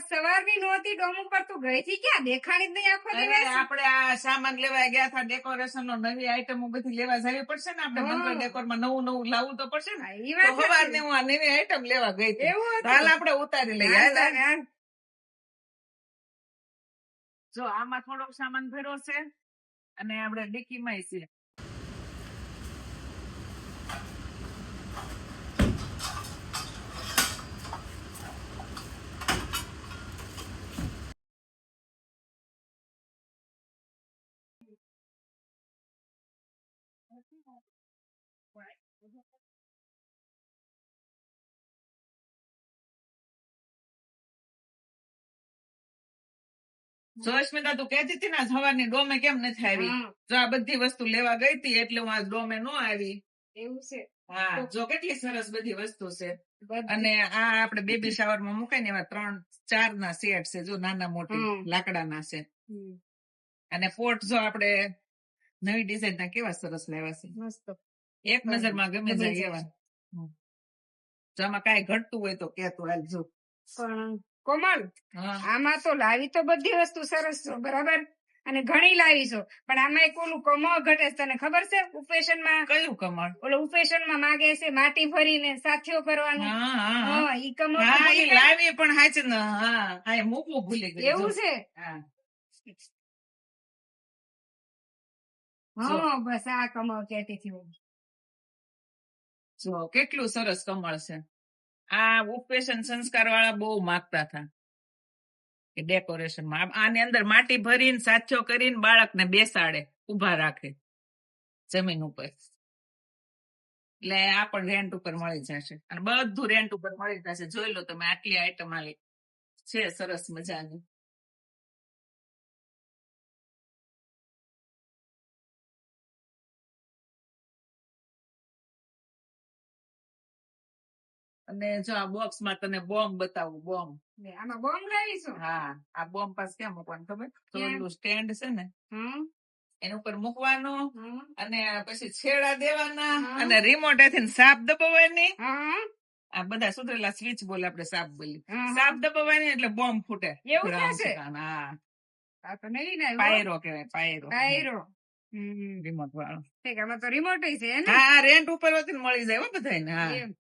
સવારની નહોતી ડોમ ઉપર તું ગઈ થી ક્યાં દેખાણી જ નહીં આખો દિવસ આપણે આ સામાન લેવા ગયા હતા ડેકોરેશન નો નવી આઈટમો બધી લેવા જવી પડશે ને આપણે મંત્ર ડેકોર માં નવું નવું લાવવું તો પડશે ને સવારની હું આ નવી આઈટમ લેવા ગઈ હતી હાલ આપણે ઉતારી લઈએ જો આમાં થોડોક સામાન ભર્યો છે અને આપણે ડિક્કીમાં છે જો અસ્મિતા તું કહેતી હતી ને સવારની ડોમે કેમ નથી આવી જો આ બધી વસ્તુ લેવા ગઈ હતી એટલે હું આ ડોમે નો આવી એવું છે હા જો કેટલી સરસ બધી વસ્તુ છે અને આ આપણે બેબી શાવર માં મુકાય ને એવા 3-4 ના સેટ છે જો નાના મોટી લાકડાના છે અને પોટ જો આપણે નવી ડિઝાઇન ના કેવા સરસ લાવ્યા છે મસ્ત એક નજરમાં ગમે જાય એવા જો આમાં કઈ ઘટતું હોય તો કેતો હાલ જો પણ કોમલ આમાં તો લાવી તો બધી વસ્તુ સરસ છો બરાબર અને ઘણી લાવી છો પણ આમાં એક ઓલું કમળ ઘટે છે તને ખબર છે ઉપેશન માં કયું કમળ ઓલો ઉપેશન માં માગે છે માટી ભરીને સાથીઓ કરવાનું ઈ કમળ લાવી પણ હાચ ને હા મૂકવું ભૂલી ગઈ એવું છે હા બસ આ કમળ કેતી હતી જો કેટલું સરસ કમળ છે આ ઉપેશન સંસ્કાર વાળા બહુ માગતા હતા કે ડેકોરેશન માં આની અંદર માટી ભરીને સાથીઓ કરીને બાળકને બેસાડે ઉભા રાખે જમીન ઉપર એટલે આ પણ રેન્ટ ઉપર મળી જશે અને બધું રેન્ટ ઉપર મળી જશે જોઈ લો તમે આટલી આઈટમ આવી છે સરસ મજાની અને જો આ બોક્સ માં તને બોમ્બ બતાવું બોમ્બ આમાં બોમ્બ લાવીશું હા આ બોમ્બ પાસ ક્યાં મૂકવાનું ખબર તો ઓલું સ્ટેન્ડ છે ને એના ઉપર મૂકવાનું અને પછી છેડા દેવાના અને રિમોટ થી સાપ દબાવવાની આ બધા સુધરેલા સ્વિચ બોલ આપણે સાપ બોલી સાપ દબાવવાની એટલે બોમ્બ ફૂટે એવું છે હા આ તો નહીં ને પાયરો કહેવાય પાયરો રિમોટ વાળો આમાં તો રિમોટ છે હા રેન્ટ ઉપર મળી જાય બધાને હા